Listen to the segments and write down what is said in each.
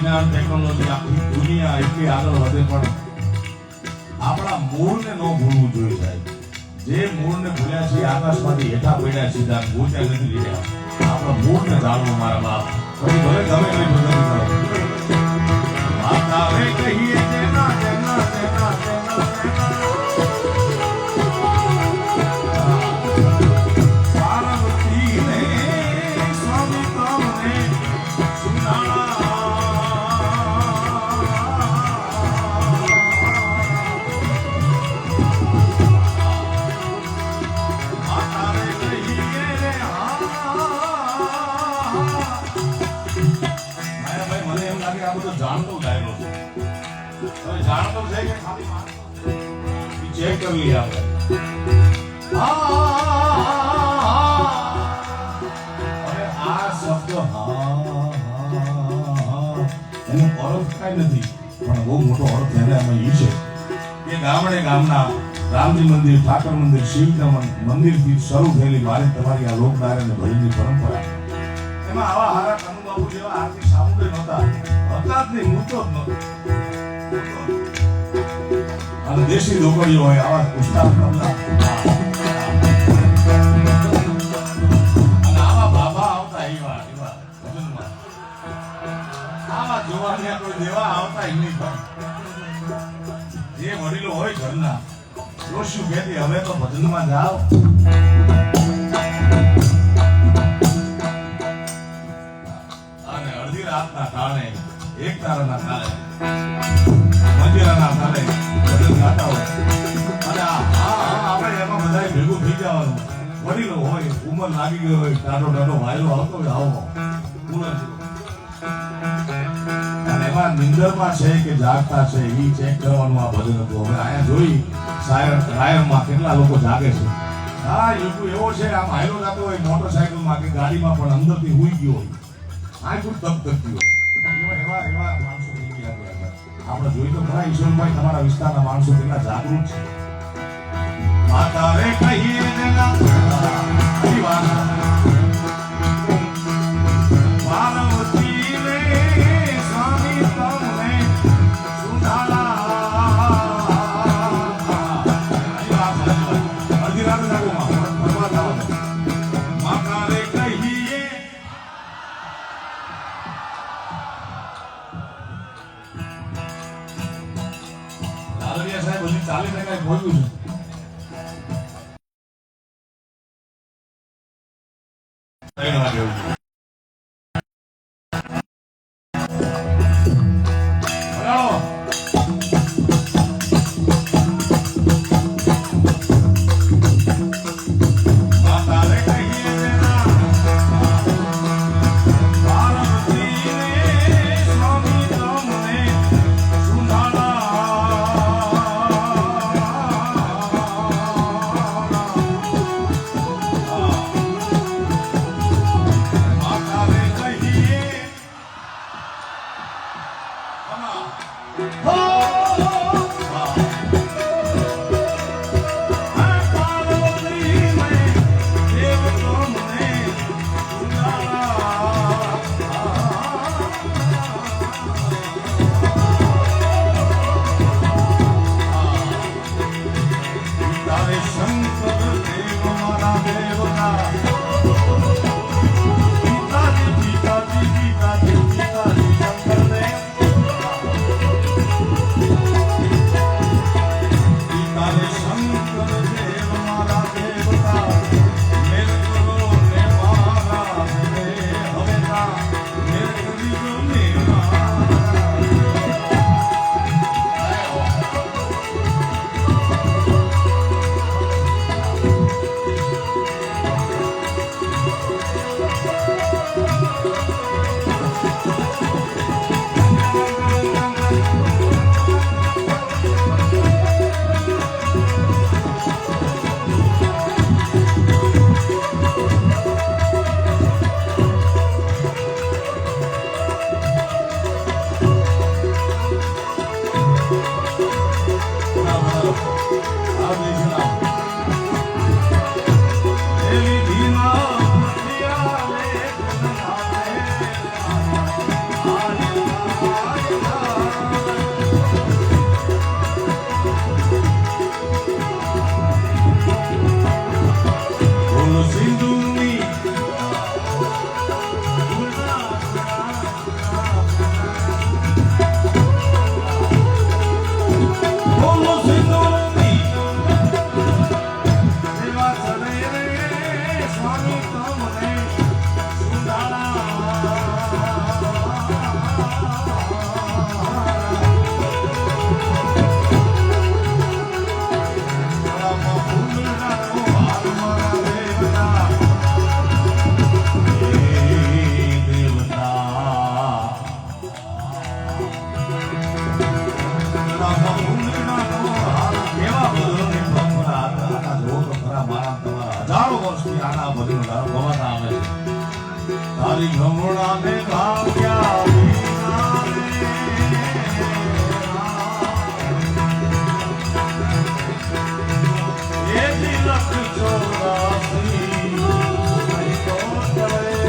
વિજ્ઞાન ટેકનોલોજી આખી દુનિયા એટલી આગળ વધે પણ આપણા મૂળને ન ભૂલવું જોઈએ સાહેબ. જે મૂળને ભૂલ્યા છે આકાશમાંથી હેઠા પડ્યા સીધા ભૂલ્યા નથી રહ્યા. આપણા મૂળને જાણવું મારા બાપ. પછી ભલે ગમે એટલી પ્રગતિ કરો. માતા રે કહીએ તેના તેના તેના તેના પાર્વતી ને સ્વામી તમને સુનાળા જાણતો ડાયરો છે. હવે જાણતો છે કે ખાલી ચેક કરી લઈએ આપણે. હવે આ શબ્દ એનો અર્થ કઈ નથી પણ બહુ મોટો અર્થ એને એમાં એ છે કે ગામડે ગામના રામજી મંદિર, ઠાકર મંદિર, શિવના મંદિરથી શરૂ થયેલી મારી તમારી આ લોકનારાયણ અને ભજનની પરંપરા એમાં આવા હારા કનુબાબુ જેવા આરતી સામુદ્ર નહોતા. અકાદની મૂતો જ નહોતો. અને દેશી લોકડીઓ હોય આવા ઉસ્તાદ નહોતા. અને આવા બાબા આવતા એવા ભજનમાં આવા જોવાને કોઈ દેવા આવતા નહીં. જે વડીલો હોય ઘરના રોશું કહેતી હવે તો ભજનમાં જાઓ. અને અડધી રાતના કારણે એક તારાના કાલે મંદિરના કાલે ભજન ગાતા હોય અને આપણે એમાં બધા ભેગું થઈ જવાનું. વડીલો હોય, ઉંમર લાગી ગઈ હોય, ટાટો વાયલો આવતો હોય આવો અને એમાં નિંદરમાં છે કે જાગતા છે એ ચેક કરવાનું આ ભજન હતું. હવે અહીંયા જોઈ રાયરમાં કેટલા લોકો જાગે છે. હા યુગ એવો છે આમ હાયલો જતો હોય મોટરસાયકલમાં કે ગાડીમાં પણ અંદરથી હુઈ ગયો હોય, આખું તપ કરતી હોય. એવા માણસો આપણે જોઈ તો ખરા. ઈશ્વરભાઈ તમારા વિસ્તારના માણસો કેટલા જાગૃત છે. માતા રે કહીએ દેના પાર્વતી રે સ્વામી તમને સુધાલા અડધી રાત જાગો માતા રે કહીએ. લાલરિયા સાહેબ હજી 40% ભોગવ્યું છે. રામે ભાગ્યા વિના રે એ તિલક ચોરાસી તો કરે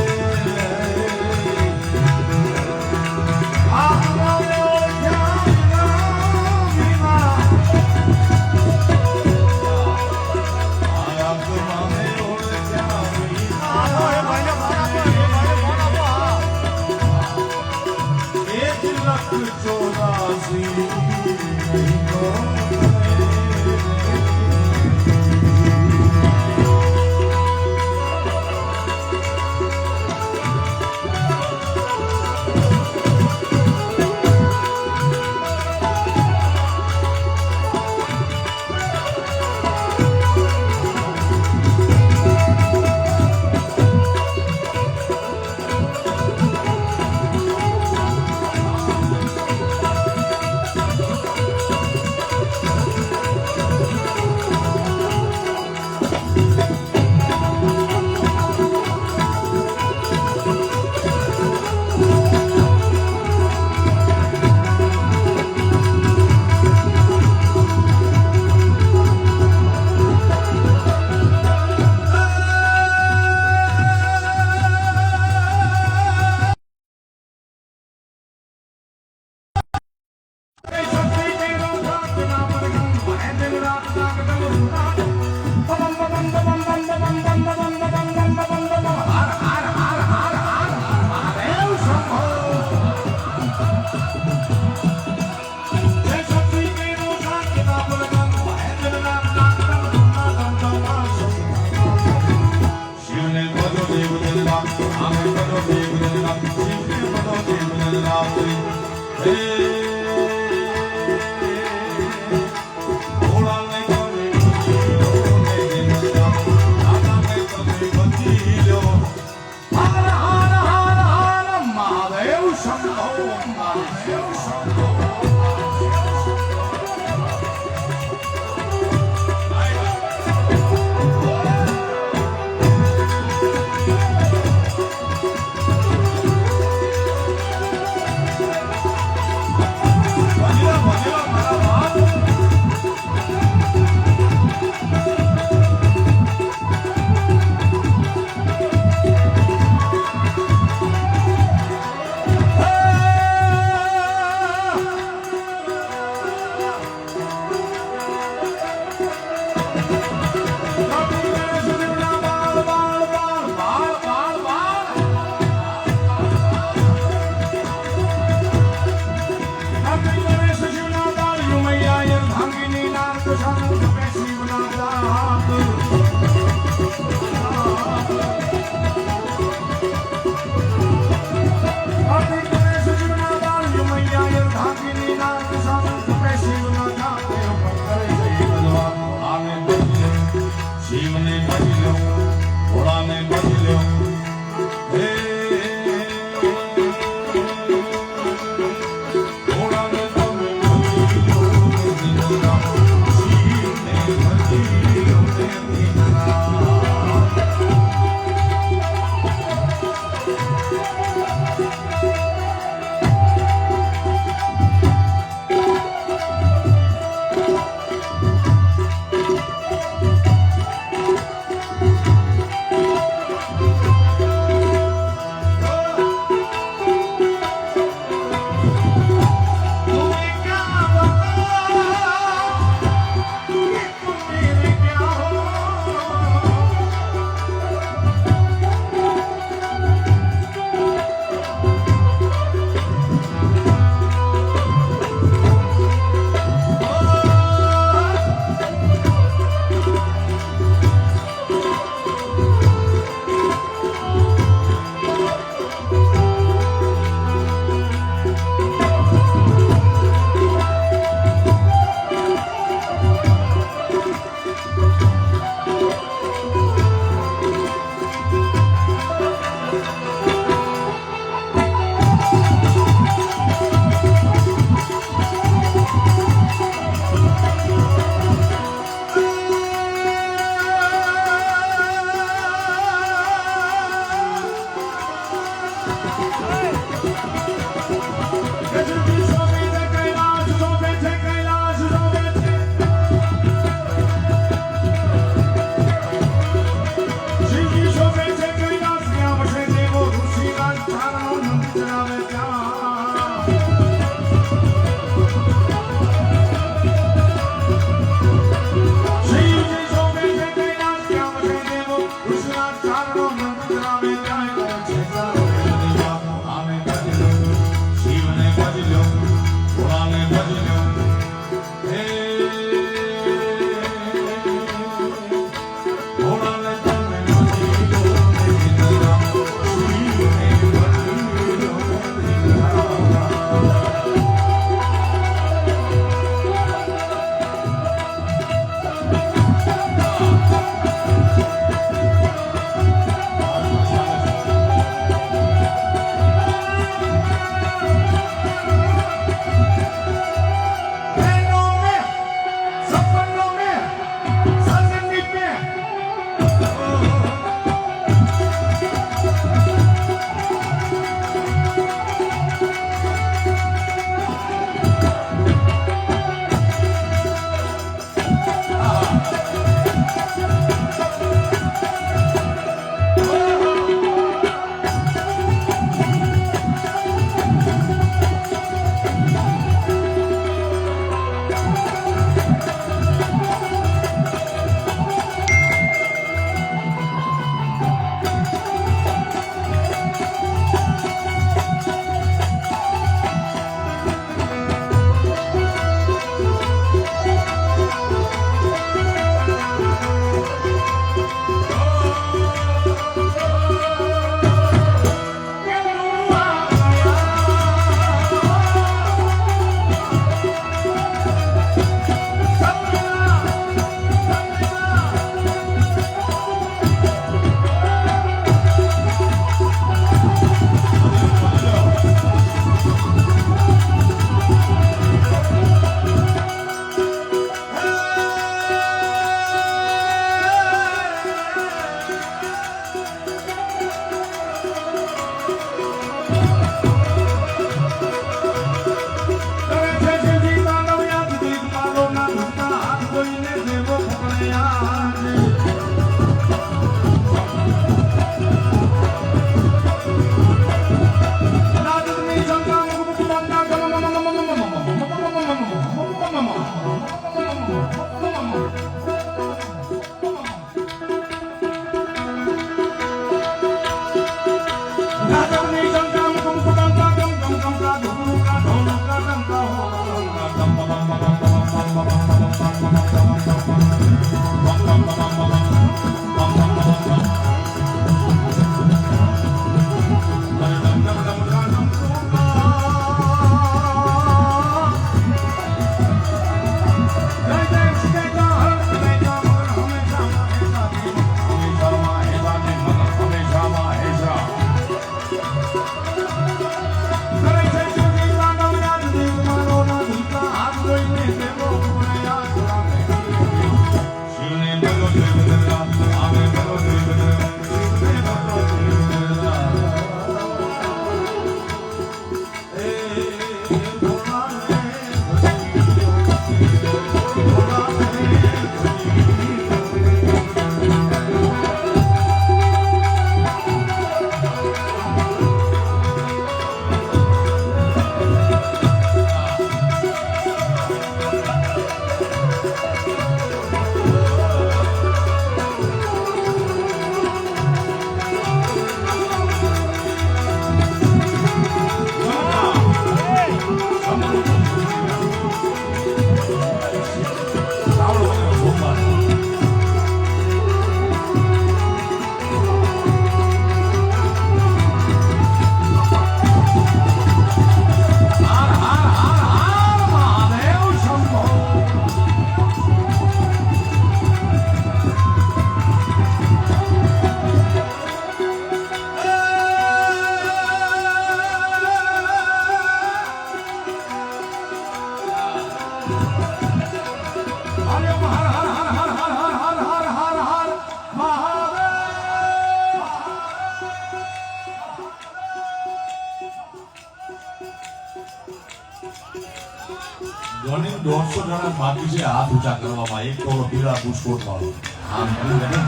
જોની 150 જણા બાકી છે હાથ ઊંચા કરવામાં. એક તો પીળા બુસ્કોટ વાળો આમ કરી દે ને.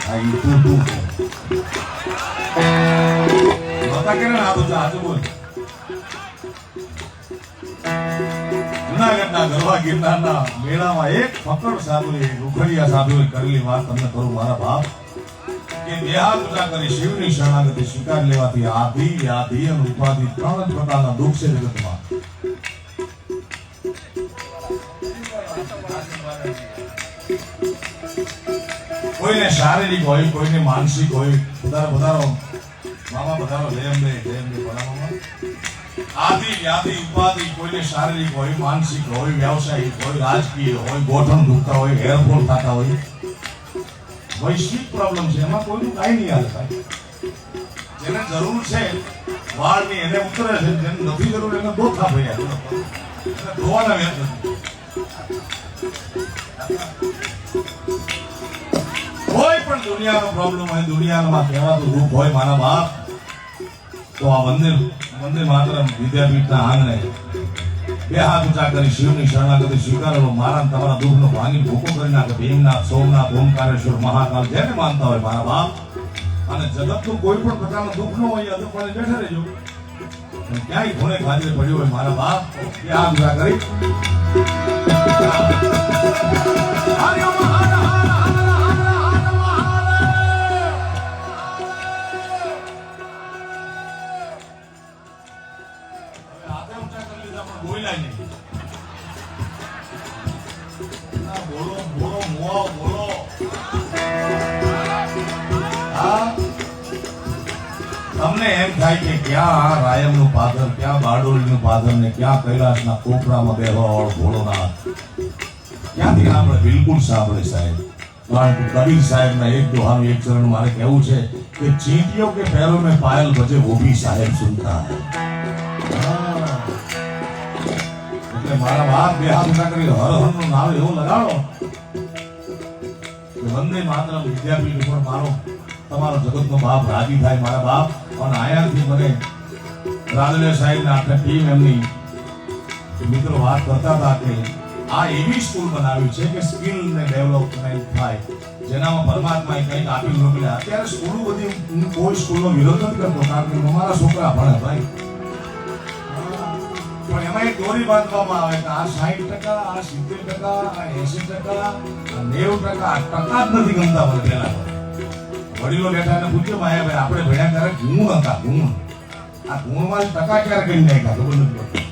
આ ઈ તું બતા કે ના હાથ ઊંચા હાથ બોલ. જૂનાગઢના ગરવા ગિરનારના મેળામાં એક ફકડ સાધુએ રૂખડિયા સાધુએ કરેલી વાત તમને કરું મારા બાપ કે બે હાથ ઊંચા કરી શિવની શરણાગતિ સ્વીકાર લેવાથી આધિ વ્યાધિ અને ઉપાધિ 3 જ પ્રકારના દુઃખ છે જગતમાં. કોઈને શારીરિક હોય, કોઈને માનસિક હોય. વધારો મામા વધારો જય અંબે ભલામાં. આદિ વ્યાધિ ઉપાધિ કોઈને શારીરિક હોય, માનસિક હોય, વ્યવસાયિક હોય, રાજકીય હોય, ગોઠણ દુખતા હોય, હેરફોલ થતા હોય, વૈશ્વિક પ્રોબ્લેમ છે. એમાં કોઈનું કાંઈ નહીં હાલે ભાઈ. જેને જરૂર છે વાળની એને ઉતરે છે, જેને નથી જરૂર એને દોથા ભર્યા ધોવાના વ્યાજ નથી. કોઈ પણ દુનિયાનો પ્રોબ્લેમ હોય, દુનિયામાં કહેવાતું દુઃખ હોય મારા બાપ, તો આ વંદે માતરમ વિદ્યાપીઠના આંગણે બે હાથ ઊંચા કરી શિવની શરણાગતિ સ્વીકારેલો મારા તમારા દુઃખનો ભાંગી ભૂકો કરી નાખે. ભીમનાથ, સોમનાથ, ઓમકારેશ્વર, મહાકાલ જેને માનતા હોય મારા બાપ. અને જગતનું કોઈ પણ પ્રકારનું દુઃખ ન હોય અદુપણે બેઠા રહેજો. ક્યાંય ખૂણે ખાજરે પડ્યું હોય મારા બાપ, બે હાથ ઊંચા કરી તમને એમ થાય કે ક્યાં રાયમનું પાદર, ક્યાં બારડોલીનું પાદર ને ક્યાં કૈલાસના કોપરામાં બેહવા વાળો ભોળોનાથ ક્યાંથી આપણે બિલકુલ સાંભળે સાહેબ. કારણ કે કબીર સાહેબના એક દોહાનું એક ચરણ મારે કહેવું છે કે ચીંટીઓ કે पैरों में पायल बजे वो भी साहेब सुनता है. એટલે મારા બાપ બે હાથ ઊંચા કરી હર હરનું નામ એવું લગાડો કે વંદે માતરમ વિદ્યાપીઠ ઉપર મારો તમારો જગતનો બાપ રાજી થાય મારા બાપ. અને આયાથી મને રાદડિયા સાહેબના આખા ટીમ એમની મિત્રો વાત કરતા હતા કે આ એવી સ્કૂલ બનાવી છે કે સ્કિલ ને ડેવલપમેન્ટ થાય, જેનામાં પરમાત્માએ કંઈક આપી મોકલ્યા. અત્યારે સ્કૂલો બધી હું કોઈ સ્કૂલનો વિરોધ નથી કરતો, કારણ કે અમારા છોકરા ભણે ભાઈ, પણ એમાં એક દોરી બાંધવામાં આવે કે આ 60%, આ 70%, આ 80%, આ 90%, આ ટકા જ નથી ગમતા મને પેલા. વડીલો બેઠા ને પૂછ્યું ભાઈ આપણે ભણ્યા ત્યારે ગુણ હતા, ગુણ. આ ગુણમાં ટકા ક્યારે કરી નાખ્યા ખબર નથી.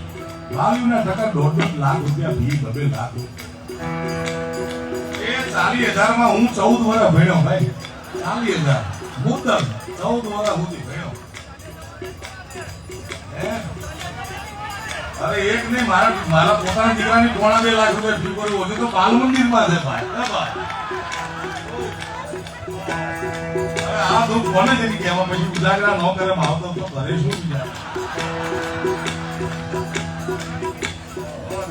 વાલીના ટકા 1.5 લાખ રૂપિયા ફી, 2 લાખ રૂપિયા. એ 40,000 માં હું 14 વર્ષ ભણ્યો ભાઈ. 40,000 મુદ્દમ 14 વર્ષ સુધી ભણ્યો. અરે એક નહીં, મારા પોતાના દીકરાની 2.5 લાખ રૂપિયા ફી કરવી હોય તો બાલ મંદિરમાં છે ભાઈ. આ દુઃખ કોને તેની કહેવા, પછી ઉજાગરા ન કરે આવતો તો ઘરે શું બીજા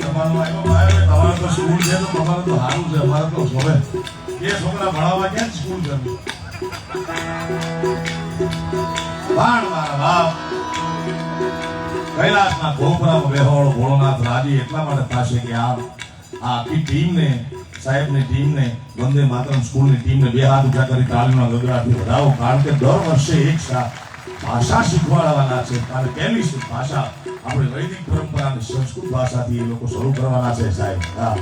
જમાનો આવ્યો ભાઈ. તમારે તો સ્કૂલ છે તો તમારે તો સારું છે, અમારે તો હવે એ છોકરા ભણાવવા ક્યાં સ્કૂલ છે. બાણ મારા બાપ કૈલાસના કોપરામાં બેહવાળો ભોળોનાથ રાજી એટલા માટે થશે કે આ આખી ટીમને, સાહેબની ટીમને, વંદે માતરમ સ્કૂલની ટીમને બે હાથ ઊંચા કરી તાળીના ગગડાથી વધાવો. કારણ કે દર વર્ષે એક ભાષા શીખવાડવાના છે. અને પહેલી ભાષા આપણે વૈદિક પરંપરાની સંસ્કૃત ભાષાથી એ લોકો શરૂ કરવાના છે સાહેબ. હા,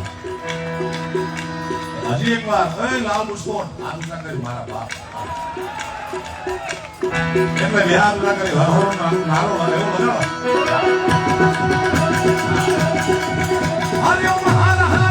હજી એક વાર લાવ બુસ્કોટ હાથ ઊંચા કરી મારા બાપ. એટલે બે હાથ ઊંચા કરી હર હર નારો એવો લગાડો. હરિ ઓમ હર હર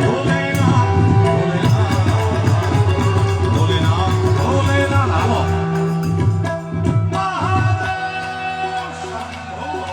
ભોલેનાથ, ભોલેનાથ, ભોલેનાથ, ભોલેનાથ. હાલો. મહાદેવ શંભો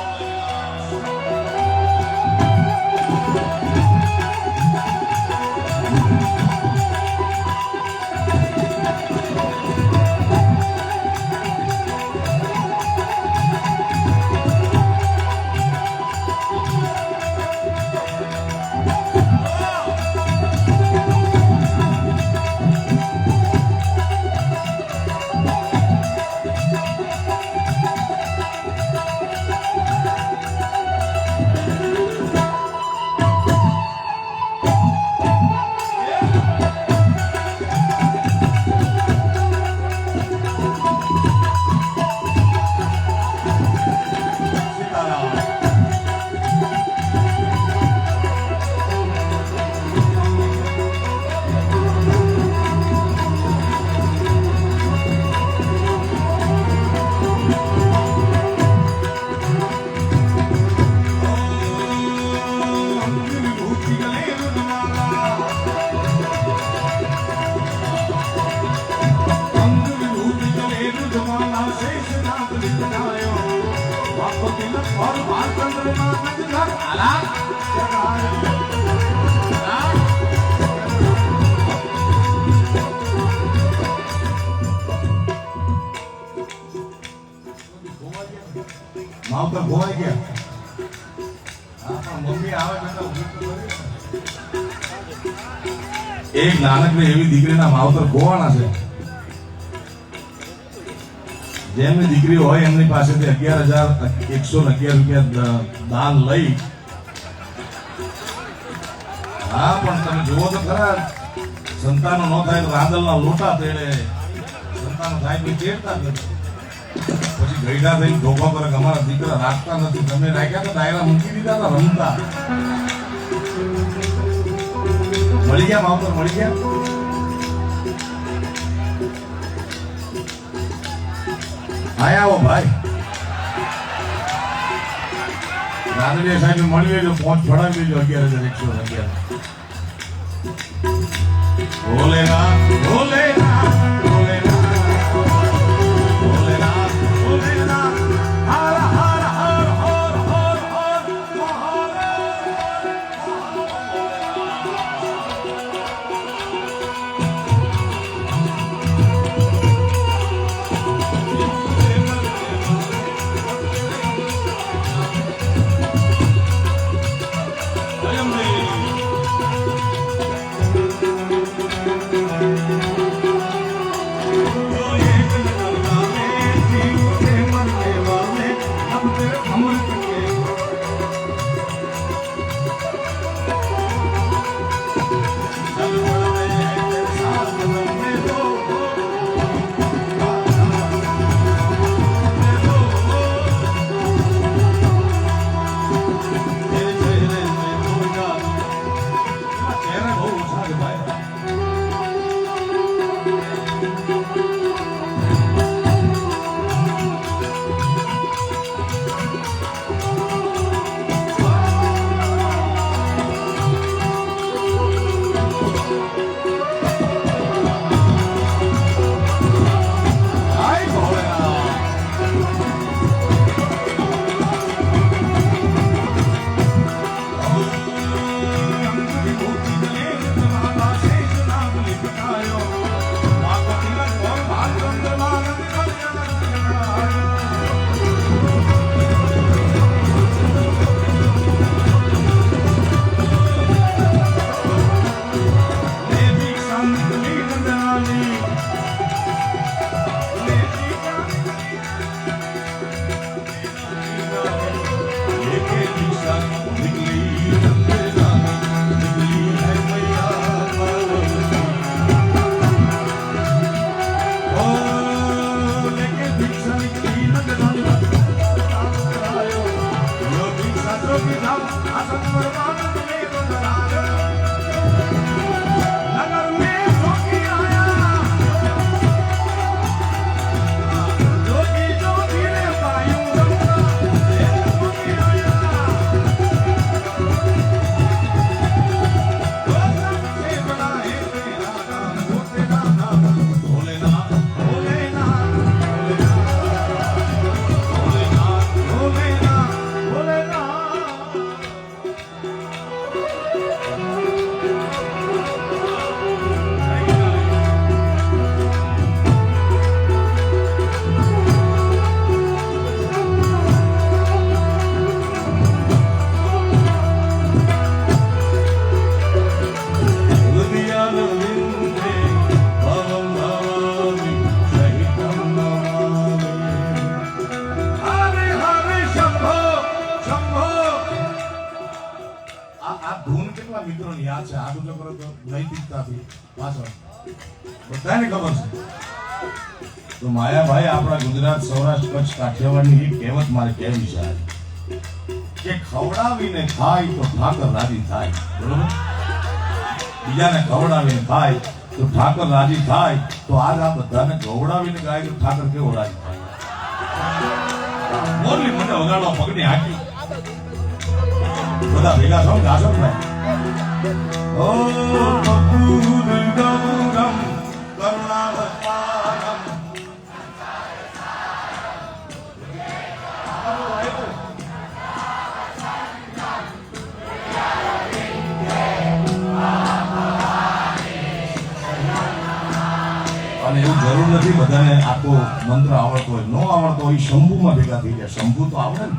માવતર ખોવાઈ ગયા. હા, પણ મમ્મી આવે એટલે ઊભી તો કરી. એક નાનકડી એવી દીકરીના માવતર ખોવાના છે. જેમની દીકરી હોય એમની પાસેથી 11,111 રૂપિયા દાન લઈ. હા, પણ તમે જુઓ તો ખરા, સંતાનો ન થાય તો રાંદલના લોટા તેડે, સંતાનો થાય તો ચેડતા જ નથી. પછી ગઈડા થઈને ધોખો કરે કે અમારા દીકરા રાખતા નથી, તમે રાખ્યા તો ડાયરા મૂકી દીધા હતા રમતા. મળી ગયા માવતર, મળી ગયા. હા, આવો ભાઈ. રાંદડિયા સાહેબ મળી લેજો, પહોંચ ફળાવી લેજો 11,111. ભોલેનાથ, ભોલેનાથ, ભોલેનાથ, ભોલેનાથ, ભોલેનાથ. હર હર હર હર હર હર મહાદેવ. ઊંચો કરો તો નૈતિકતાથી પાછળ બધાને ખબર છે. તો માયાભાઈ આપણા ગુજરાત સૌરાષ્ટ્ર કચ્છ કાઠિયાવાડની એક કહેવત મારે કહેવી છે કે ખવડાવીને ખાય તો ઠાકર રાજી થાય. બરોબર? બીજાને ખવડાવીને ખાય તો ઠાકર રાજી થાય. તો આજ આ બધાને ખવડાવીને ખાય તો ઠાકર કેવો રાજી થાય? મોરલી મને વગાડવા પગની હાકી બધા ભેગા થો ગાશો ભાઈ. ઓ કપૂર ગૌરમ કરુણાવતારમ અને એવું જરૂર નથી બધાને આખો મંત્ર આવડતો હોય. નો આવડતો હોય શંભુમાં ભેગા થઈ જાય. શંભુ તો આવડે ને,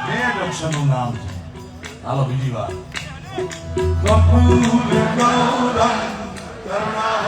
2 જ અક્ષરનું નામ છે. હાલો બીજી વાર. કપૂર ગૌરમ કરુણાવતારમ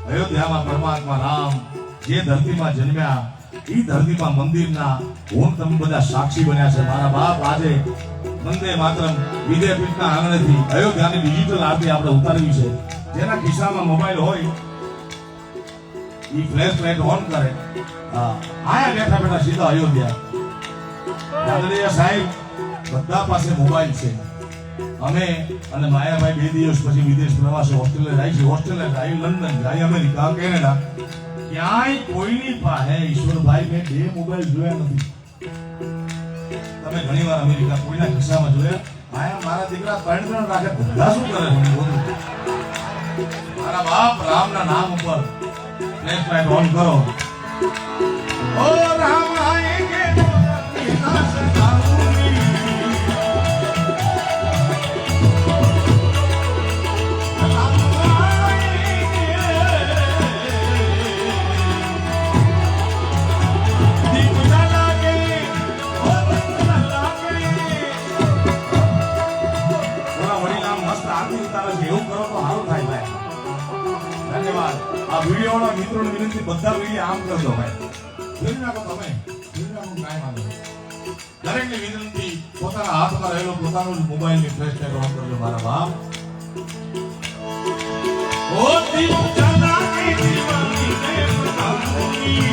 અયોધ્યામાં પરમાત્મા રામ જે ધરતીમાં જન્મ્યા એ ધરતીમાં મંદિરના હું તમે બધા સાક્ષી બન્યા છે મારા બાપ આજે વંદે માતરમ વિદ્યાપીઠના આંગણેથી અયોધ્યાની ડિજિટલ આરતી આપણે ઉતારવી છે જેના ખિસ્સામાં મોબાઈલ હોય એ ફ્લેશ લાઇટ ઓન કરે આયા બેઠા બેઠા સીધા અયોધ્યા આદરણીય સાહેબ બધા પાસે મોબાઈલ છે અમે અને માયાભાઈ 2 દિવસ પછી વિદેશ પ્રવાસે ઓસ્ટ્રેલિયા જાય છે ઓસ્ટ્રેલિયા જાય લંડન જાય અમેરિકા કેનેડા ક્યાંય કોઈની પાસે ઈશ્વરભાઈ મેં 2 મોબાઈલ જોયા નથી તમે ઘણીવાર અમેરિકા કોઈના ખિસ્સામાં જોયા આયા મારા દીકરા 3 રાખે બધા શું કરે મારા બાપ રામના નામ ઉપર ફ્લેશ લાઇટ ઓન કરો ઓ રામ આएंगे આ વિડિયોના મિત્રોને વિનંતી બધા વિડિયો આમ કરજો ભાઈ જોઈ નાખો તમે જોઈ નાખો કાઈ વાંધો દરેકને વિનંતી પોતાના હાથમાં રહેલો પોતાનો મોબાઈલની ફ્લેશ લાઇટ ઓન કરજો મારા બાપ ઓ દીપ જલા કે દીવાની ને બતાઉંગી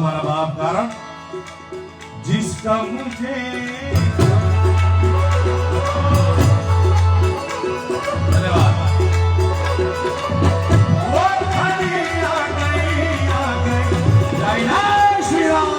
मारा बाप कारण जिसका मुझे धन्यवाद जय जय श्री राम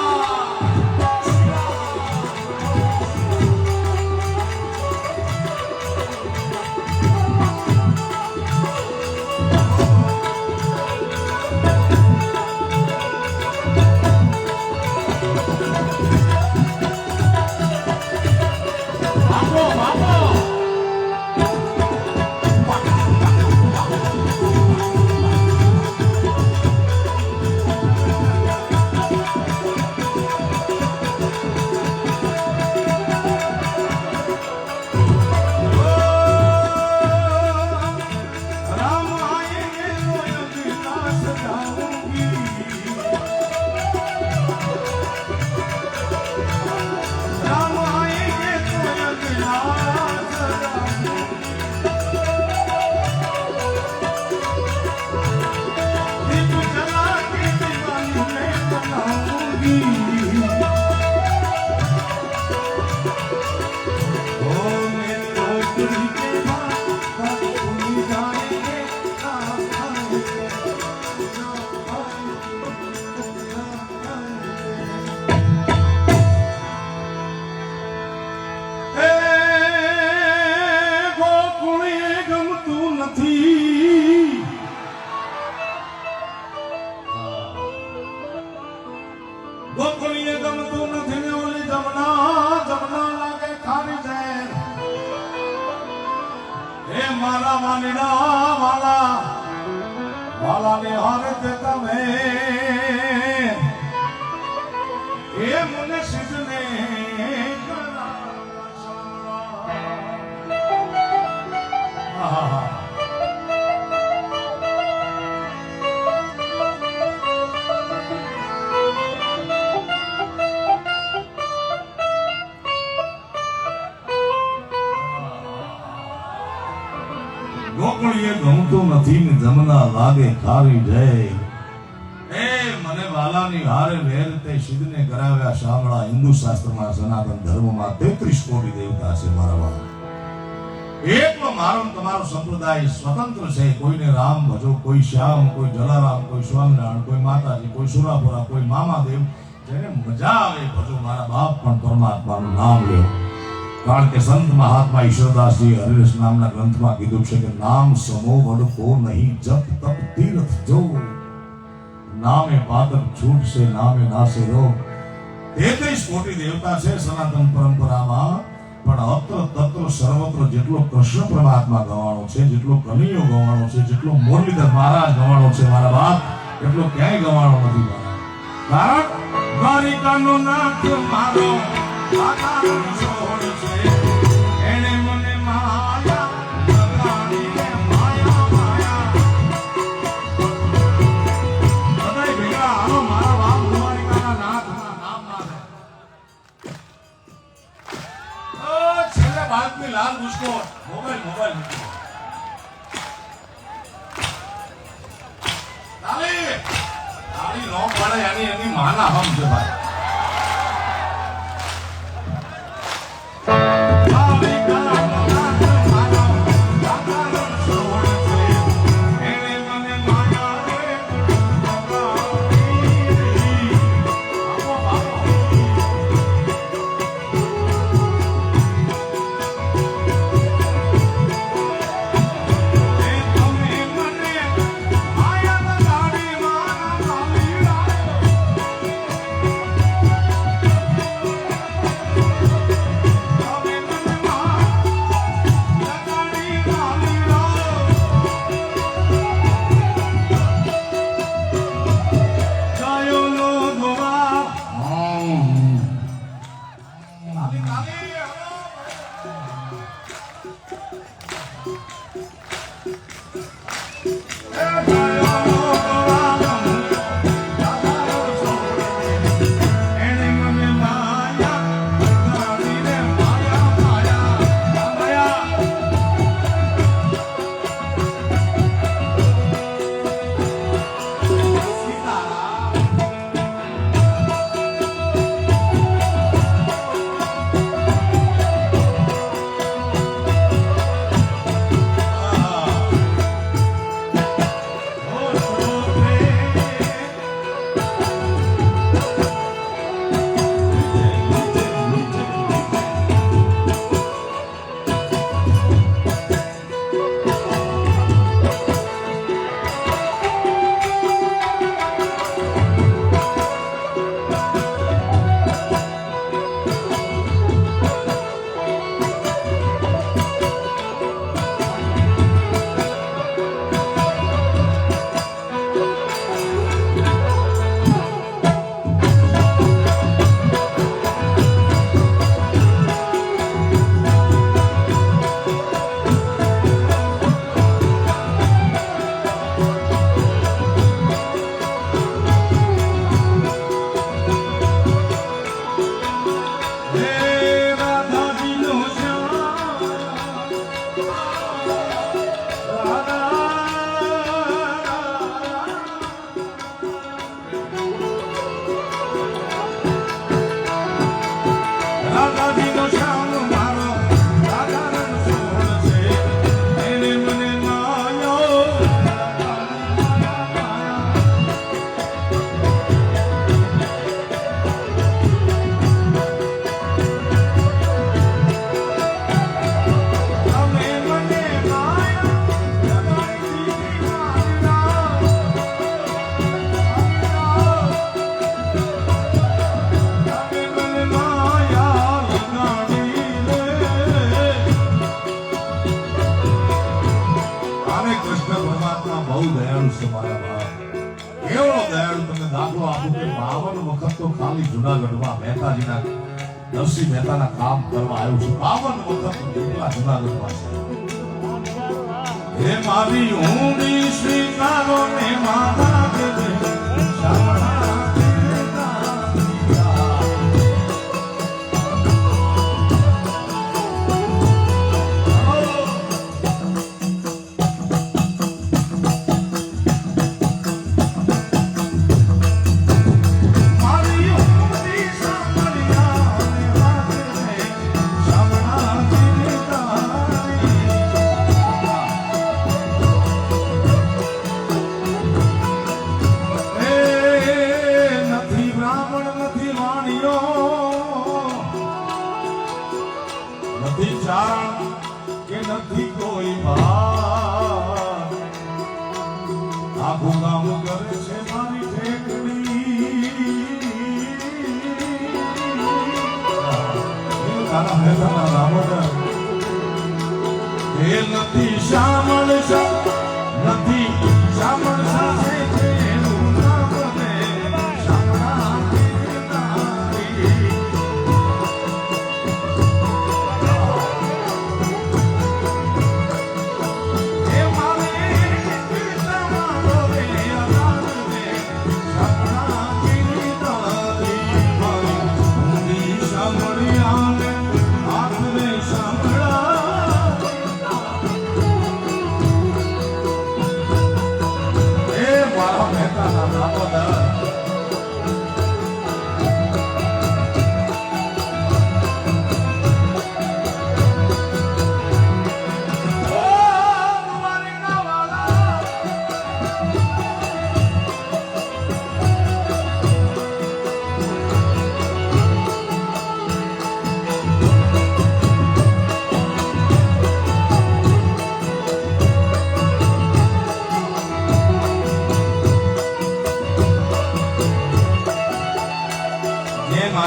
મારા વાલીડા વાલા વાલાને હારે તે તમે એ મને સિદ્ધને ગોકળીએ ગમતું નથી ને જમના લાગે ખારી જાય એ મને વાલાની હારે વેર તે સિદ્ધને કરાવ્યા શામળા હિન્દુ શાસ્ત્રમાં સનાતન ધર્મમાં 33 કોટી દેવતા છે મારા વાલા એટલો મારો તમારો સંપ્રદાય સ્વતંત્ર છે કોઈને રામ ભજો કોઈ શ્યામ કોઈ જલારામ કોઈ સ્વામિનારાયણ કોઈ માતાજી કોઈ સુરાપુરા કોઈ મામાદેવ જેને મજા આવે ભજો મારા બાપ પણ પરમાત્માનું નામ લે કારણ કે સંત મહાત્મા ઈશ્વરદાસજી હરિરસ નામના ગ્રંથમાં કીધું છે કે નામ સમો વડકો નહીં જપ તપ તીર્થ જો નામે પાતક છૂટ છે નામે નાસે રોગ 33 કોટી દેવતા છે સનાતન પરંપરામાં પણ અત્ર તત્ર સર્વત્ર જેટલો કૃષ્ણ પરમાત્મા ગવાણો છે જેટલો કનૈયો ગવાણો છે જેટલો મુરલીધર મહારાજ ગવાણો છે મારા બાપ એટલો ક્યાંય ગવાણો નથી કારણ દ્વારિકાનો નાથ મારો આકાશ છોડ છે એને મને માયા લગાડીને માયા માયા બધાય ભેગા આવો મારા બાપ દ્વારિકાના નાથના નામમાં છે છેલ્લે બાદમી લાલ મુસ્કો મોબાઈલ તાળી નો પડે એની માના હમ છે ભાઈ બહુ દયાળુ છે મારા બાપ. કેવડો દયાળુ. તમને દાખલો આપું કે 52 વખત તો ખાલી જુનાગઢમાં મહેતાજીના નરસિંહ મહેતાના કામ કરવા આવ્યું છે. 52 વખત એટલા જુનાગઢમાં છે. હે મારી ઊંડી સ્વીકારો ને માતા દેવે શામળા નથી ચારણ કે નથી કોઈ ભાર. આખું કામ કરે છે મારી ઠેકડી. તારા મહેતાના રામોદર એ નથી શામળ નથી શામળ સાથે એનું નામ રે શામળા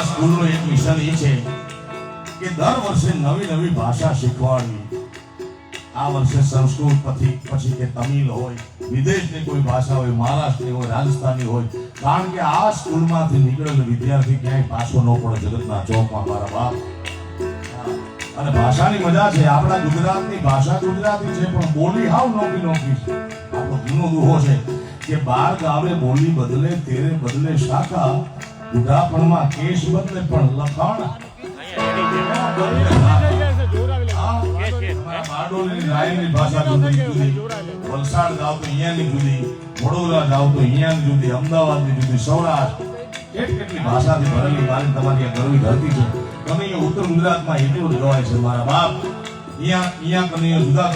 સ્કૂલનો એક મિશન એ છે કે દર વર્ષે નવી નવી ભાષા શીખવાડવી. આ વર્ષે સંસ્કૃત પછી કે તમિલ હોય, વિદેશની કોઈ ભાષા હોય, મહારાષ્ટ્રની હોય, રાજસ્થાની હોય. કારણ કે આ સ્કૂલમાંથી નીકળેલો વિદ્યાર્થી ક્યાંય પાછો ન પડે જગતના ચોકમાં મારા બાપ. અને ભાષાની મજા છે. આપણા ગુજરાતની ભાષા ગુજરાતી છે પણ બોલી હાવ નોકી નોકી છે. આપણો જૂનો દુહો છે કે 12 ગાવે બોલી બદલે તેરે બદલે શાખા, બુઢાપણમાં કેશ બદલે પણ લખાણ. બારડોલીની રાયની ભાષા જુદી, વલસાડ જાવ તો અહીંયાની જુદી, વડોદરા જાવ તો અહીંયાની જુદી, અમદાવાદની જુદી, સૌરાષ્ટ્ર કેટલી ભાષાથી ભરેલી મારી તમારી આ ગરવી ધરતી છે. ગમે એ ઉત્તર ગુજરાતમાં એટલું જ ગવાય છે મારા બાપ. અહીંયા કનૈયો જુદા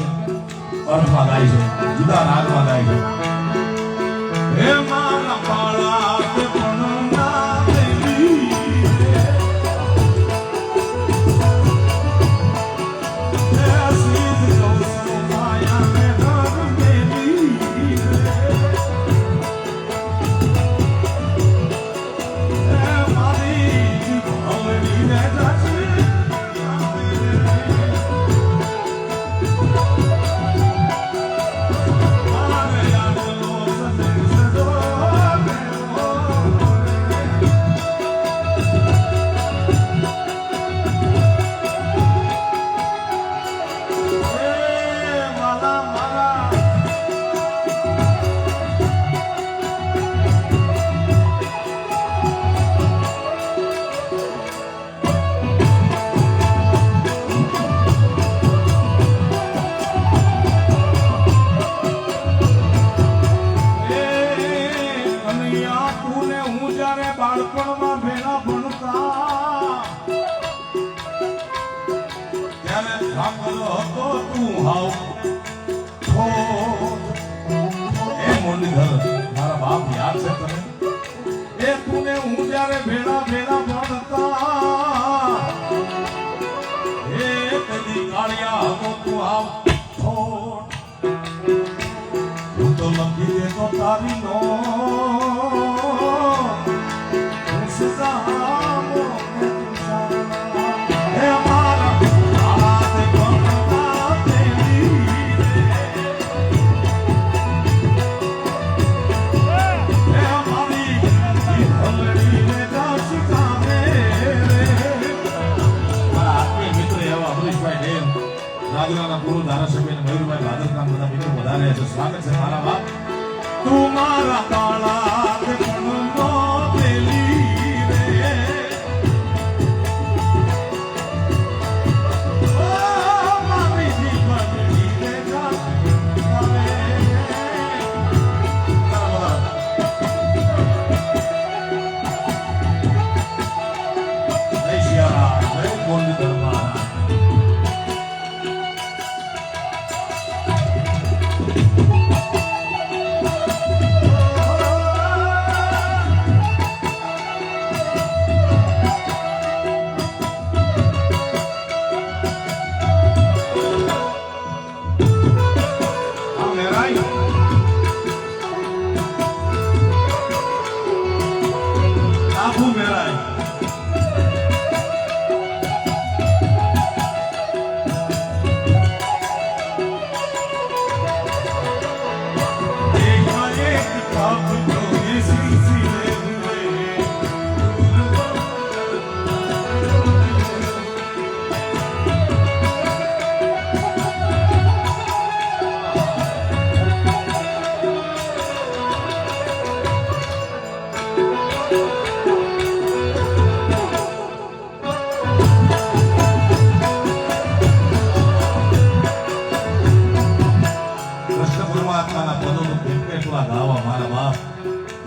અર્થમાં ગાય છે, જુદા રાગમાં ગાય છે. હે મારા પાળા બાળપણમાં ભેળા ભણતા ત્યારે થાકેલો હતો તું હાવ એ મુરલીધર મારા બાપ યાદ છે તને? એ તું હું જ્યારે ભેળા ભણતા એ કદી કાળિયા હતો તું હાવ હું તો લખી દેતો તારી નો બધા મિત્રો બધાને સ્વાગત છે મારા બાપ તું મારા બાળા મનનો પેલી રે ઓ મારી જીવનની રે જા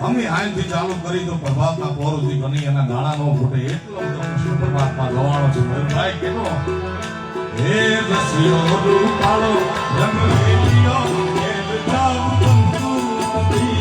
અમે આયથી ચાલુ કરી તો પ્રભાતના પોરુથી બની એના ગાણા નો ફૂટે એટલો બધો કૃષ્ણ પરમાત્મા ગવાણો છે ભાઈ કેનો હે રસિયો રૂપાળો રંગ લેલિયો એ જાવ તંતુ નદી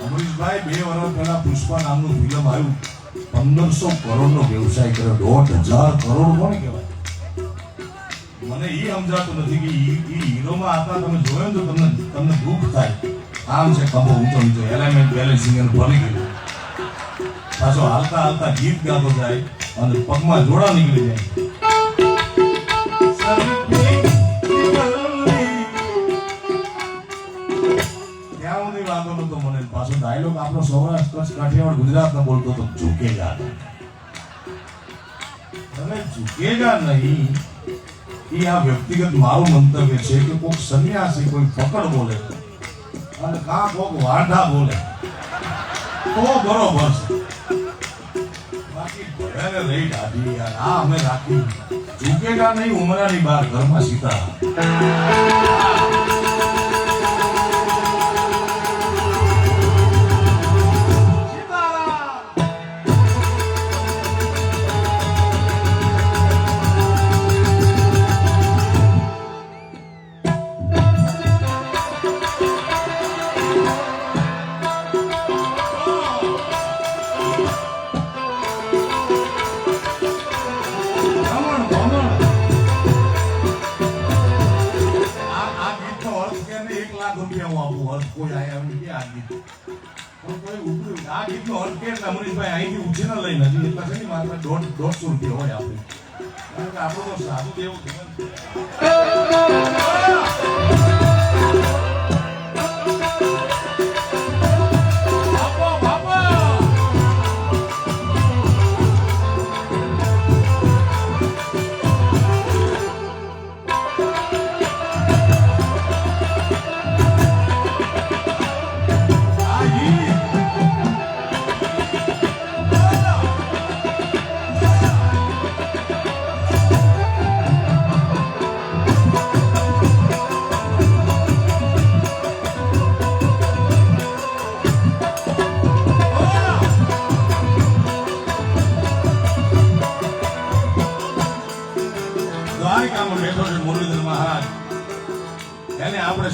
અમરીશભાઈ 2 વર્ષ પહેલા પુષ્પા નામનું ફિલ્મ આવ્યું 1500 કરોડનો વ્યવસાય કર્યો 1500 કરોડ કોને કહેવાય મને એ સમજાતું નથી કે એ હીરોમાં આટલા તમે જોયો ને તો તમને દુઃખ થાય. આમ છે ખંભો ઊંચો ઊંચો એલિમેન્ટ બેલેન્સિંગ એને ભરી ગયું. પાછો હાલતા હાલતા ગીત ગાતો જાય અને પગમાં જોડા નીકળી જાય. ત્યાં સુધી વાંધો નતો મને. પાછો ડાયલોગ આપણો સૌરાષ્ટ્ર કચ્છ કાઠિયાવાડ ગુજરાતનો બોલતો તો ઝૂકેગા. તમે ઝૂકેગા નહીં. એ આ વ્યક્તિગત મારું મંતવ્ય છે કે કોઈક સંન્યાસી કોઈ ફકડ બોલે અને કાં કોઈક વાંઢા બોલે તો બરોબર છે. બાકી ભયાને રહી દાદી યાર આ અમે રાખી ઝૂકેગા નહીં. ઉમરાની બહાર ઘરમાં સીતા કોઈ આયા નથી આ ગીત પણ કોઈ ઉભરું આ ગીતનો અર્થ કે અમરીશભાઈ અહીંથી ઉછીને લઈને હજી એટલા છે ને માત્ર 150 રૂપિયા હોય આપણે. કારણ કે આપણું તો સાદું દેવું જીવન છે.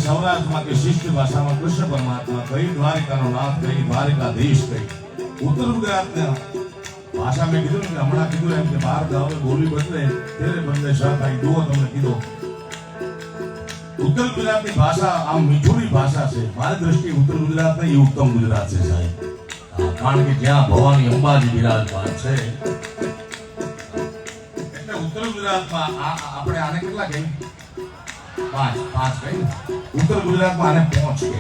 સૌરાષ્ટ્રમાં કે શિષ્ટ ભાષામાં કૃષ્ણ પરમાત્મા કઈ દ્વારિકાનો નાથ કઈ દ્વારિકાધીશ કઈ. ઉત્તર ગુજરાતના ભાષા મેં કીધું ને કે હમણાં કીધું એમ કે બહાર ગાવે બોલી બદલે ત્યારે બદલે શાખાઈ જુઓ તમને કીધો. ઉત્તર ગુજરાતની ભાષા આમ મીઠુરી ભાષા છે. મારી દ્રષ્ટિએ ઉત્તર ગુજરાત નહીં ઉત્તમ ગુજરાત છે સાહેબ. કારણ કે જ્યાં ભવાની અંબાજી બિરાજમાન છે એટલે ઉત્તર ગુજરાતમાં આપણે આને કેટલા કહીએ પાંચ કઈ ઉત્તર ગુજરાતમાં આને પહોંચ કે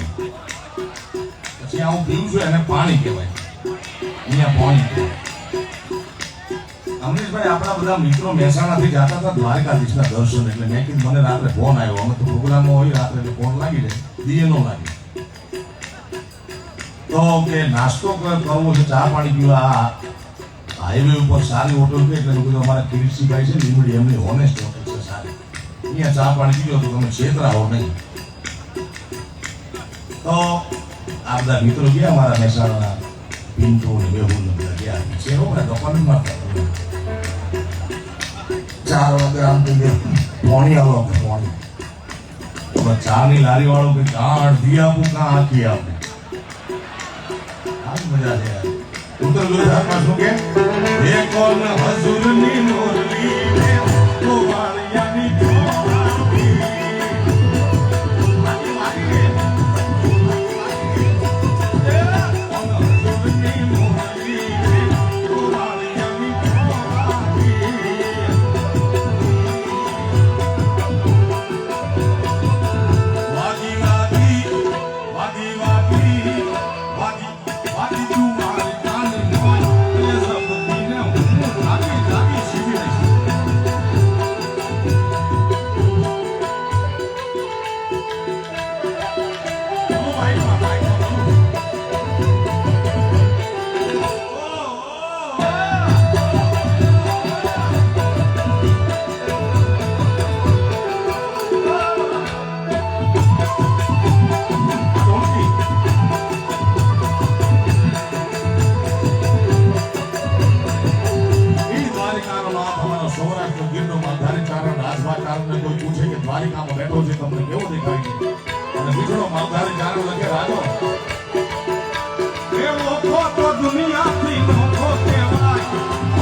પછી હું પીવું છું એને પાણી કહેવાય. અહીંયા પાણી કહેવાય. અમરીશભાઈ આપણા બધા મિત્રો મહેસાણાથી જતા હતા દ્વારકાધીશના દર્શન એટલે મેં કીધું મને રાત્રે ફોન આવ્યો. અમે તો પ્રોગ્રામમાં હોય રાત્રે એટલે ફોન લાગી જાય દીએ નો લાગે તો કે નાસ્તો કરવો છે ચા પાણી પીવા હાઈવે ઉપર સારી હોટલ છે એટલે કીધું અમારા કિરીટસિંહભાઈ છે લીમડી એમની હોનેસ્ટ હોટલ છે સારી. અહીંયા ચા પાણી પીવો તો તમે છેતરાવો નહીં. તો આ બધા મિત્રો ગયા મારા મહેસાણા પિન્ટુ ને બેહુલ ને બધા ગયા છે હો ને ડોક્યુમેન્ટમાં 4 વાગે આમ થઈ ગયા પોણી આવો પોણી ચા ની લારી વાળો કે કાં અડધી આપું કાં આખી આપું. આ મજા છે યાર. ઉત્તર ગુજરાતમાં શું કે એ કોણ હજુરની મોરલી તો વાળિયાની દ્વારિકામાં બેઠો છે તમને કેવો દેખાય છે અને બીજો માલધારી ચારો લખે રાજો એ ઓખો તો દુનિયાથી નોખો કહેવાય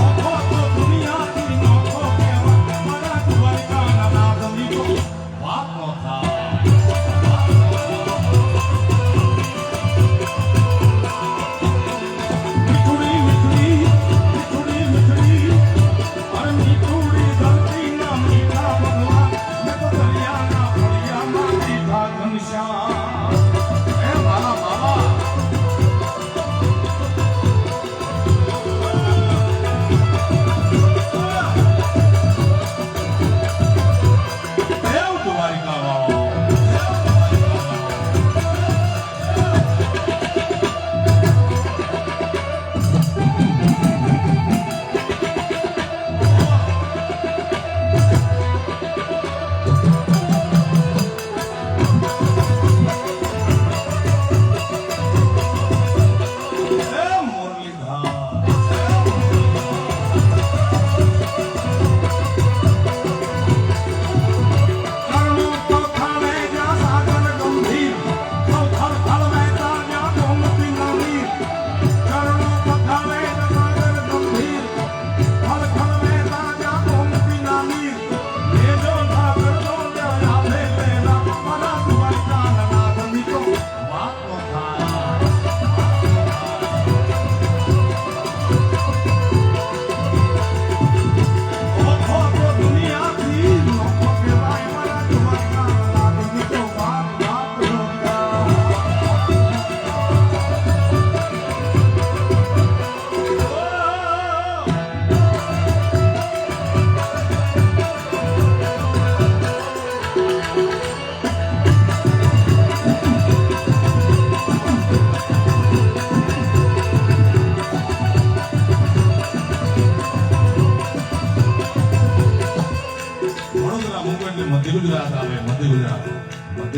ઓખો તો દુનિયાથી નોખો કહેવાય મારા દ્વારિકાના નાથ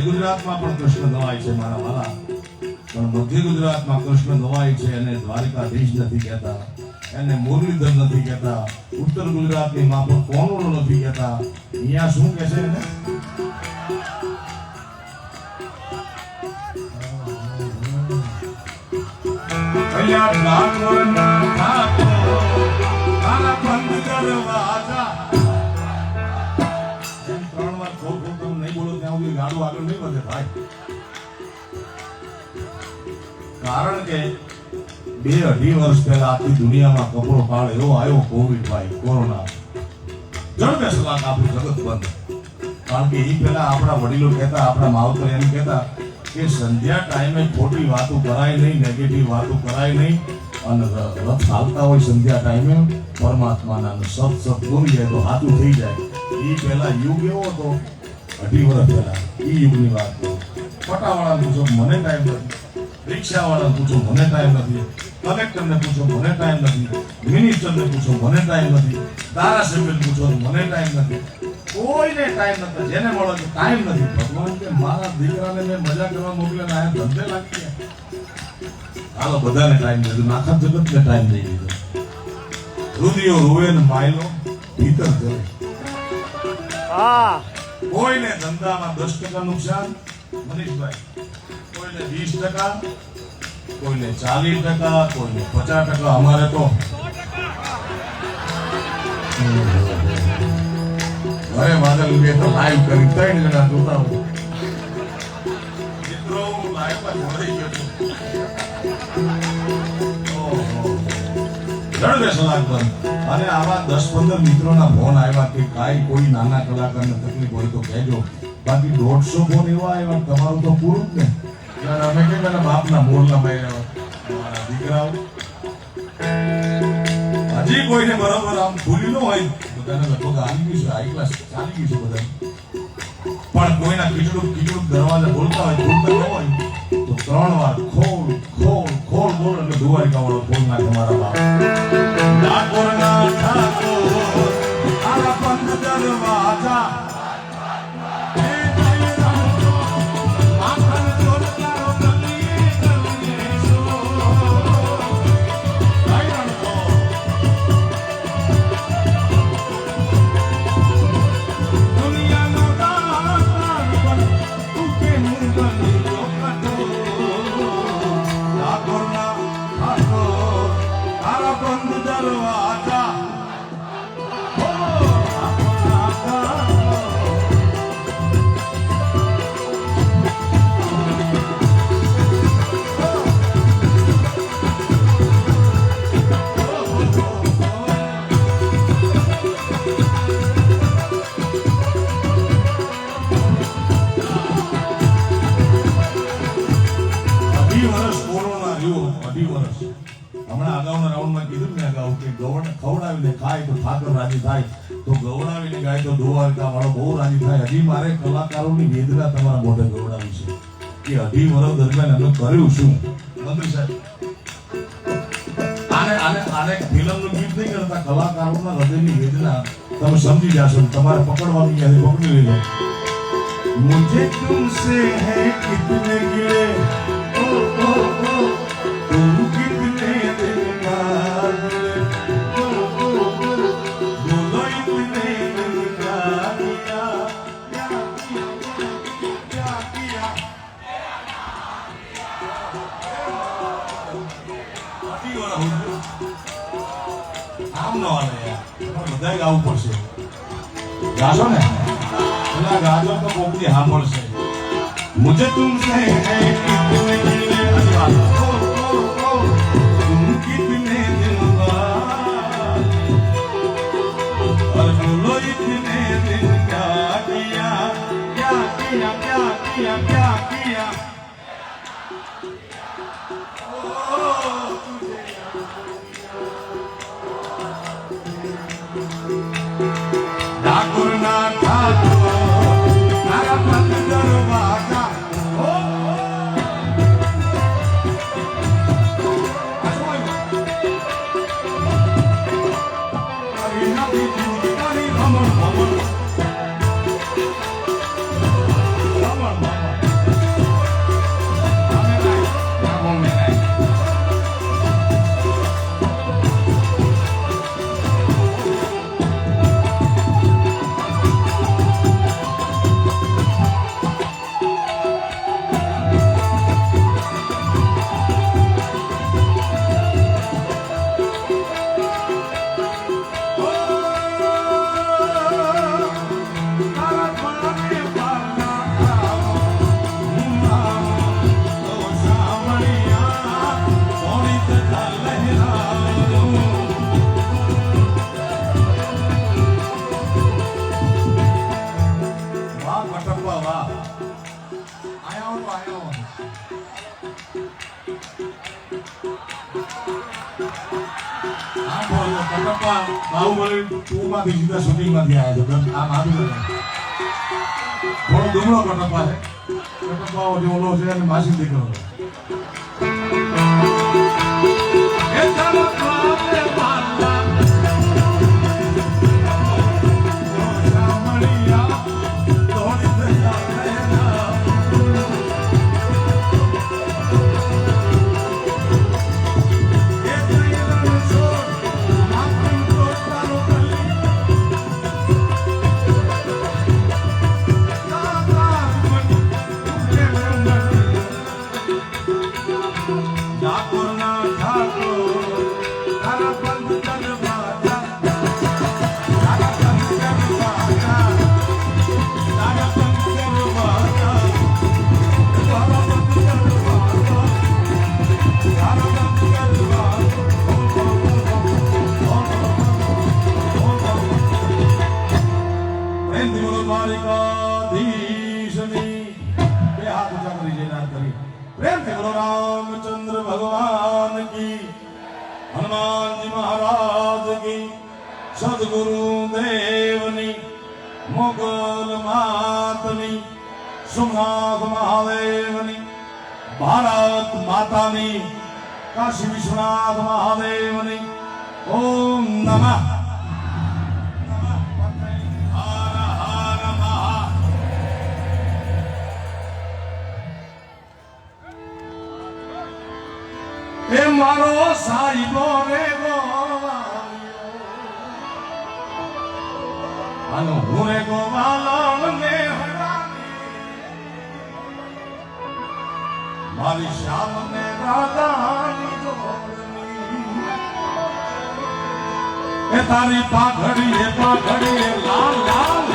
ગુજરાતમાં પણ કૃષ્ણ ગવાય છે મારા વાલા, પણ મધ્ય ગુજરાતમાં કૃષ્ણ ગવાય છે એને દ્વારિકાધીશ નથી કહેતા, એને મુરલીધર નથી કહેતા, ઉત્તર ગુજરાતની માફક કોનોડો નથી કહેતા. અહીંયા શું કહે છે એને? કારણ કે 2-2.5 વર્ષ પહેલા આખી દુનિયામાં કપડો કાળ એવો આવ્યો, કોવિડ ભાઈ, કોરોના જળબે સલાક આપણું જગત બંધ. કારણ કે એ પહેલા આપણા વડીલો કહેતા, આપણા માવતર એમ કહેતા કે સંધ્યા ટાઈમે ખોટી વાતો કરાય નહીં, નેગેટિવ વાતો કરાય નહીં, અને રથ હાલતા હોય સંધ્યા ટાઈમે પરમાત્માના સત બોલી જાય તો હાથું થઈ જાય. એ પહેલા યુગ એવો હતો, 2.5 વર્ષ પહેલા એ યુગની વાત કરો. પટાવાળાને પૂછો મને ટાઈમ નથી, રિક્ષાવાળાને પૂછો મને ટાઈમ નથી, કલેક્ટરને પૂછો મને ટાઈમ નથી, મિનિસ્ટરને પૂછો મને ટાઈમ નથી, ધારાસભ્યને પૂછો મને ટાઈમ નથી, કોઈને ટાઈમ નથી. જેને મળો તો ટાઈમ નથી. ભગવાન કે મારા દીકરાને મેં મજા કરવા મોકલ્યા, આ ધંધે લાગી ગયા. હાલો બધાને ટાઈમ દીધું, આખા જગતને ટાઈમ દઈ દીધો. રુધિયો રૂવે ને માયલો ભીતર જવે. કોઈને ધંધામાં 10% નુકસાન મનીષભાઈ, કોઈને 20%, કોઈને 40%, કોઈને 50%. અમારે તો અરે વાદળ બે તો લાઈવ કરી 3 જણા જોતા હોય. મિત્રો હું લાઈવ માં જોડાઈ ગયો છું. જળબે સલાક બંધ. અને આવા 10-15 મિત્રોના ફોન આવ્યા કે કાંઈ કોઈ નાના કલાકારને તકલીફ હોય તો કહેજો. બાકી 150 ફોન એવા આવ્યા, તમારું તો પૂરું જ ને. અમે કે પેલા બાપના મોરલા માર્યા તમારા દીકરાઓ. હજી કોઈને બરોબર આમ ભૂલી ન હોય, બધાને લગભગ આવી ગયું છે, હાઈ ક્લાસ ચાલી ગયું છે બધા. પણ કોઈના ખીચડું દરવાજા બોલતા હોય, ખોલતા ન હોય તો 3 વાર ખોલ ખોલ ખોલ બોલ એટલે દુવારિકા વાળો ખોલ નાખે મારા બાપ. ડાકોરના ઠાકોર આલા પંથ દરવાજા ખવડાવીને ખાય તો ઠાકર રાજી થાય, તો ગવડાવીને ગાય તો દ્વારકા વાળો બહુ રાજી થાય. હજી મારે કલાકારોની વેદના તમારા મોઢે ગવડાવી છે કે 2.5 વર્ષ દરમિયાન અમે કર્યું શું. મંત્રી સાહેબ, આને ફિલ્મનું ગીત નહીં કરતા, કલાકારોના હૃદયની વેદના તમે સમજી જાશો. તમારે પકડવાની યાદ પકડી લેજો. મુझे तुमसे है कितने गिले ओ ओ ओ तुम कितने दिल का गिले ओ ओ ओ बोलो इतने दिल का किया क्या किया આમ ન આવે યાર, બધા ગાવું પડશે. ગાશો ને પેલા ગાજો તો કોકની સાંભળશે. मुझे तुमसे है कितने गिले ओ ओ ओ तुम कितने दिल बाद और बोलो इतने दिन क्या किया क्या किया क्या किया क्या किया ठाकुर ना ठाकुर नारा पंथ दरवाजा Come on, mama. કટપ્પા બાહુબલી 2 માંથી સીધા શૂટિંગ માંથી આવ્યા છે. આ મારું થોડો દુબળો કટપ્પા છે. કટપ્પા જે ઓલો છે અને માસી દીકરો છે. એ કટપ્પા ને મારલા શામળિયા દોડી દયા લેના रामचंद्र भगवान की, हनुमान जी महाराज की, सदगुरु देवनी, मुगल मातनी, सोमनाथ महादेवनी, भारत मातानी, काशी विश्वनाथ महादेवनी, ओम नमः એ મારો સાઈબો રે આનો હું રે ગોવાલો ને મારી શ્યામ ને રાધાની જોડણી એ તારી પાઘડી લાલ લાલ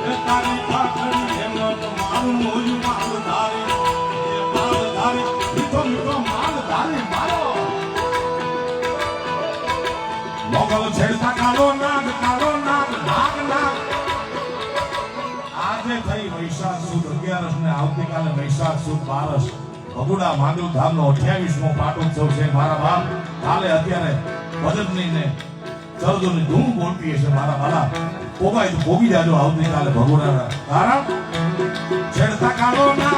એ તારી પાઘડી એ મત મારું મોયું માલ ધારી મોગલ છેડતા કાલો નાગ નાગ નાગ આજે થઈ વૈશાખ સુદ 11 ને આવતીકાલે વૈશાખ સુદ 12 ભગુડા માંડવ ધામનો 28મો પાટોત્સવ છે મારા બાપ. કાલે અત્યારે ભજનની ને ચરદોની ધૂમ બોલતી હશે મારા બાલા. પોગાય તો પોગી જાજો આવતીકાલે ભગુડા. કારણ છેડતા કાલો નાગ